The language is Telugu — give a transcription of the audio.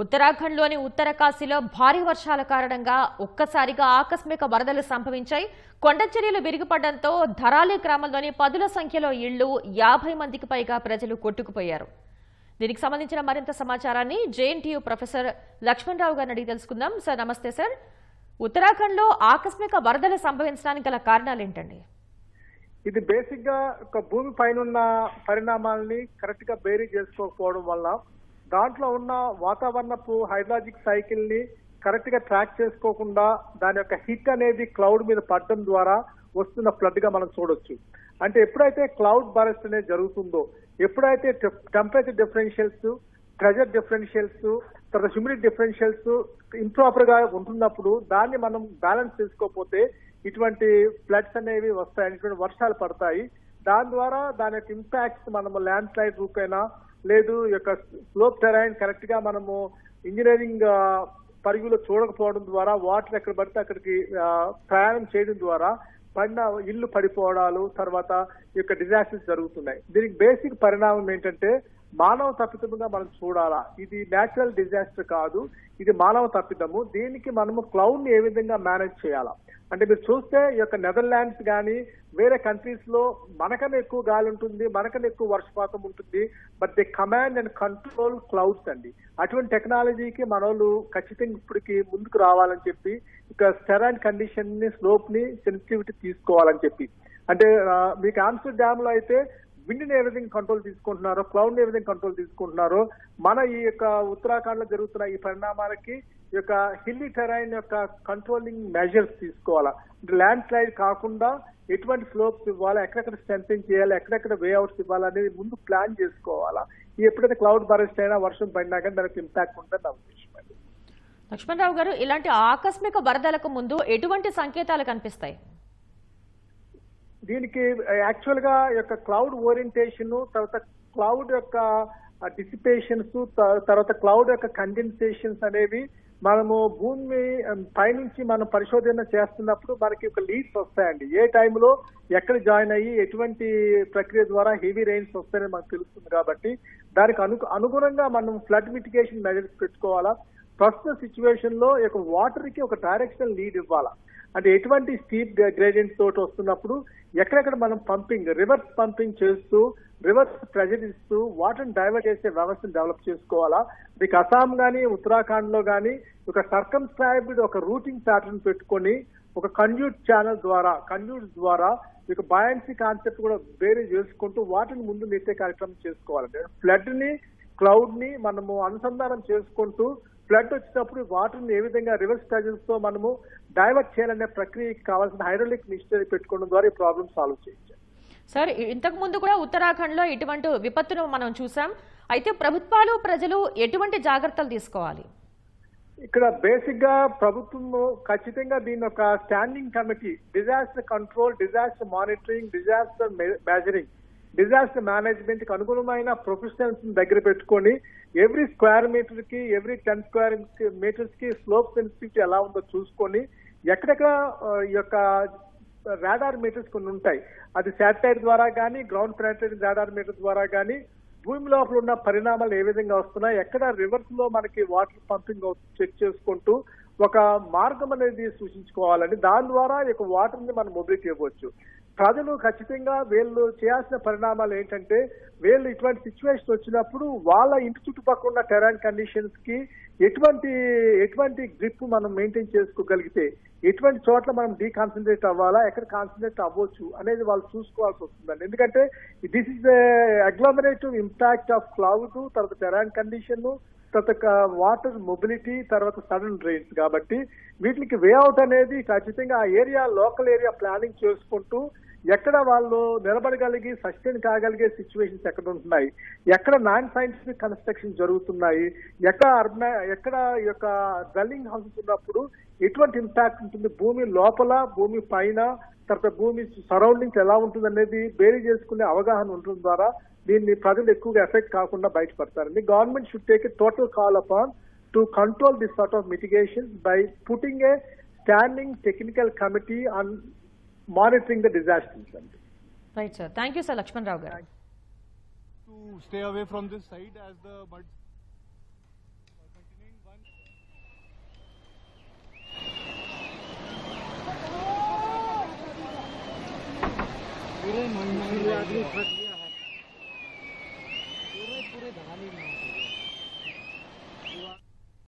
ఉత్తరాఖండ్లోని ఉత్తరకాశీలో భారీ వర్షాల కారణంగా ఒక్కసారిగా ఆకస్మిక వరదలు సంభవించాయి. కొండచర్యలు విరిగిపడడంతో ధరాలి గ్రామంలోని పదుల సంఖ్యలో ఇళ్లు 50 మందికి పైగా ప్రజలు కొట్టుకుపోయారు. దీనికి సంబంధించిన మరింత సమాచారాన్ని జేఎన్టీయూ ప్రొఫెసర్ లక్ష్మణరావు గారిని అడిగి తెలుసుకుందాం. సార్ నమస్తే సార్. ఉత్తరాఖండ్లో ఆకస్మిక వరదలు సంభవించడానికి గల కారణాలు ఏంటండి? ఇది బేసిక్ గా ఒక భూమి పైన పరిణామాలని కరెక్ట్ గా బేరీ చేసుకోకపోవడం వల్ల దాంట్లో ఉన్న వాతావరణపు హైడ్రాలజిక్ సైకిల్ ని కరెక్ట్ గా ట్రాక్ చేసుకోకుండా దాని యొక్క హిట్ అనేది క్లౌడ్ మీద పడడం ద్వారా వస్తున్న ఫ్లడ్ గా మనం చూడొచ్చు. అంటే ఎప్పుడైతే క్లౌడ్ బరస్ట్ అనేది జరుగుతుందో, ఎప్పుడైతే టెంపరేచర్ డిఫరెన్షియల్స్, ప్రెషర్ డిఫరెన్షియల్స్, తర్వాత హ్యూమిడిటీ డిఫరెన్షియల్స్ ఇంప్రాపర్ గా ఉంటున్నప్పుడు దాన్ని మనం బ్యాలెన్స్ చేసుకోకపోతే ఇటువంటి ఫ్లడ్స్ అనేవి వస్తాయి, ఇటువంటి వర్షాలు పడతాయి. దాని ద్వారా దాని యొక్క ఇంపాక్ట్స్ మనము ల్యాండ్ స్లైడ్ రూపేనా లేదు యొక్క స్లోప్ టెరైన్ కరెక్ట్ గా మనము ఇంజనీరింగ్ పరిగులో చూడకపోవడం ద్వారా వాటర్ ఎక్కడ పడితే అక్కడికి ప్రయాణం చేయడం ద్వారా పడిన ఇల్లు పడిపోవడాలు, తర్వాత ఈ యొక్క డిజాస్టర్స్ జరుగుతున్నాయి. దీనికి బేసిక్ పరిణామం ఏంటంటే మానవ తప్పిదముగా మనం చూడాలా. ఇది నేచురల్ డిజాస్టర్ కాదు, ఇది మానవ తప్పిదము. దీనికి మనము క్లౌడ్ ని ఏ విధంగా మేనేజ్ చేయాలా అంటే మీరు చూస్తే ఈ యొక్క నెదర్లాండ్స్ కానీ వేరే కంట్రీస్ లో మనకన్నా ఎక్కువ గాలి ఉంటుంది, మనకన్నా ఎక్కువ వర్షపాతం ఉంటుంది, but they command and control clouds అండి. అటువంటి టెక్నాలజీకి మనోళ్ళు ఖచ్చితంగా ఇప్పటికి ముందుకు రావాలని చెప్పి ఇక స్టెరైన్ కండిషన్ ని, స్లోప్ ని, సెన్సిటివిటీ తీసుకోవాలని చెప్పి. అంటే మీకు ఆమ్స్టర్డామ్ లో అయితే విండ్ ఏ విధంగా కంట్రోల్ తీసుకుంటున్నారో, క్లౌడ్ ఏ విధంగా కంట్రోల్ తీసుకుంటున్నారో, మన ఈ యొక్క ఉత్తరాఖండ్ లో జరుగుతున్న ఈ పరిణామాలకి ఈ యొక్క హిల్లీ టెరైన్ యొక్క కంట్రోలింగ్ మెజర్స్ తీసుకోవాలా. ల్యాండ్ స్లైడ్ కాకుండా ఎటువంటి స్లోప్స్ ఇవ్వాలా, ఎక్కడెక్కడ స్ట్రెంథెన్ చేయాలి, ఎక్కడెక్కడ వేఅవుట్స్ ఇవ్వాలనేది ముందు ప్లాన్ చేసుకోవాలా. ఎప్పుడైతే క్లౌడ్ బరస్ట్ అయినా వర్షం పడినా కానీ దానికి ఇంపాక్ట్ ఉంటుందని నా ఉద్దేశం అండి. లక్ష్మణరావు గారు, ఇలాంటి ఆకస్మిక వరదలకు ముందు ఎటువంటి సంకేతాలు కనిపిస్తాయి? దీనికి యాక్చువల్ గా యొక్క క్లౌడ్ ఓరియంటేషన్, తర్వాత క్లౌడ్ యొక్క డిసిపేషన్స్, తర్వాత క్లౌడ్ యొక్క కండెన్సేషన్స్ అనేవి మనము భూమి పైనుంచి మనం పరిశోధన చేస్తున్నప్పుడు మనకి ఒక లీడ్స్ వస్తాయండి. ఏ టైంలో ఎక్కడ జాయిన్ అయ్యి ఎటువంటి ప్రక్రియ ద్వారా హెవీ రెయిన్స్ వస్తాయని మనకు తెలుస్తుంది. కాబట్టి దానికి అనుగుణంగా మనం ఫ్లడ్ మిటిగేషన్ మెజర్స్ పెట్టుకోవాలా. ప్రస్తుత సిచ్యువేషన్ లో ఒక వాటర్ కి ఒక డైరెక్షనల్ లీడ్ ఇవ్వాలా. అంటే ఎటువంటి స్టీప్ గ్రేడియంట్ తోటి వస్తున్నప్పుడు ఎక్కడెక్కడ మనం పంపింగ్, రివర్స్ పంపింగ్ చేస్తూ, రివర్స్ ప్రెజర్ ఇస్తూ వాటర్ని డైవర్ట్ చేసే వ్యవస్థను డెవలప్ చేసుకోవాలా. మీకు అస్సాం కానీ ఉత్తరాఖండ్ లో కానీ ఒక సర్కమ్స్క్రైబ్డ్ ఒక రూటింగ్ ప్యాటర్న్ పెట్టుకొని ఒక కన్డ్యూట్స్ ద్వారా మీకు బయాన్సీ కాన్సెప్ట్ కూడా వేరే చేసుకుంటూ వాటిని ముందు నెట్టే కార్యక్రమం చేసుకోవాలంటే ఫ్లడ్ ని, క్లౌడ్ ని మనము అనుసంధానం చేసుకుంటూ ఫ్లడ్ వచ్చినప్పుడు వాటర్ ని ఏ విధంగా రివర్స్ ప్రెజర్స్ తో మనము డైవర్ట్ చేయాలనే ప్రక్రియకి కావాల్సిన హైడ్రాలిక్ మిషనరీ పెట్టుకోవడం ద్వారా ఈ ప్రాబ్లం సాల్వ్ చేయొచ్చు. సార్, ఇంతకు ముందు కూడా ఉత్తరాఖండ్ లో ఇటువంటి విపత్తును మనం చూసాం. అయితే ప్రభుత్వాలు, ప్రజలు ఎటువంటి జాగ్రత్తలు తీసుకోవాలి? ఇక్కడ బేసిక్ గా ప్రభుత్వం ఖచ్చితంగా దీని ఒక standing committee, disaster control, disaster monitoring, disaster measuring, disaster management కి అనుగుణమైన ప్రొఫెషనల్స్ దగ్గర పెట్టుకొని ఎవ్రీ స్క్వేర్ మీటర్ కి, ఎవ్రీ 10 స్క్వేర్ మీటర్స్ కి స్లోప్ సెన్సిటివిటీ ఎలా ఉందో చూసుకొని ఎక్కడెక్కడ ఈ యొక్క రాడార్ మీటర్స్ కొన్ని ఉంటాయి, అది శాటిలైట్ ద్వారా కానీ, గ్రౌండ్ పెనెట్రేటింగ్ రాడార్ మీటర్ ద్వారా కానీ భూమి లోపల ఉన్న పరిణామాలు ఏ విధంగా వస్తున్నాయి, ఎక్కడ రివర్స్ లో మనకి వాటర్ పంపింగ్ చెక్ చేసుకుంటూ ఒక మార్గం అనేది సూచించుకోవాలని. దాని ద్వారా ఈ యొక్క వాటర్ ని మనం మొబిలిటీ ఇవ్వచ్చు. ప్రజలు ఖచ్చితంగా వీళ్ళు చేయాల్సిన పరిణామాలు ఏంటంటే, వీళ్ళు ఇటువంటి సిచ్యువేషన్ వచ్చినప్పుడు వాళ్ళ ఇంటి చుట్టుపక్కల ఉన్న టెరైన్ కండిషన్స్ కి ఎటువంటి గ్రిప్ మనం మెయింటైన్ చేసుకోగలిగితే, ఎటువంటి చోట్ల మనం డీకాన్సన్ట్రేట్ అవ్వాలా, ఎక్కడ కాన్సన్ట్రేట్ అవ్వచ్చు అనేది వాళ్ళు చూసుకోవాల్సి వస్తుందండి. ఎందుకంటే this is agglomerative impact of cloud, తర్వాత టెరైన్ కండిషన్, తర్వాత వాటర్ మొబిలిటీ, తర్వాత సడన్ డ్రైన్స్. కాబట్టి వీటికి వేఅవుట్ అనేది ఖచ్చితంగా ఆ ఏరియా, లోకల్ ఏరియా ప్లానింగ్ చేసుకుంటూ ఎక్కడ వాళ్ళు నిలబడగలిగి సస్టైన్ కాగలిగే సిచ్యువేషన్స్ ఎక్కడ ఉంటున్నాయి, ఎక్కడ నాన్ సైంటిఫిక్ కన్స్ట్రక్షన్ జరుగుతున్నాయి, ఎక్కడ ఈ యొక్క డ్వెల్లింగ్ హౌసెస్ ఉన్నప్పుడు ఎటువంటి ఇంపాక్ట్ ఉంటుంది, భూమి లోపల, భూమి పైన, తర్వాత భూమి సరౌండింగ్స్ ఎలా ఉంటుంది అనేది బేరీ చేసుకునే అవగాహన ఉండడం ద్వారా దీన్ని ప్రజలు ఎక్కువగా ఎఫెక్ట్ కాకుండా బయటపడతారండి. Government should take a total call upon to control this sort of mitigation by putting a standing technical committee on monitoring the disasters. Right, sir. Thank you, sir. Lakshmణరావు garu. To stay away from this side as the mud continuing पूरे आदमी फंस गया है पूरे धान ही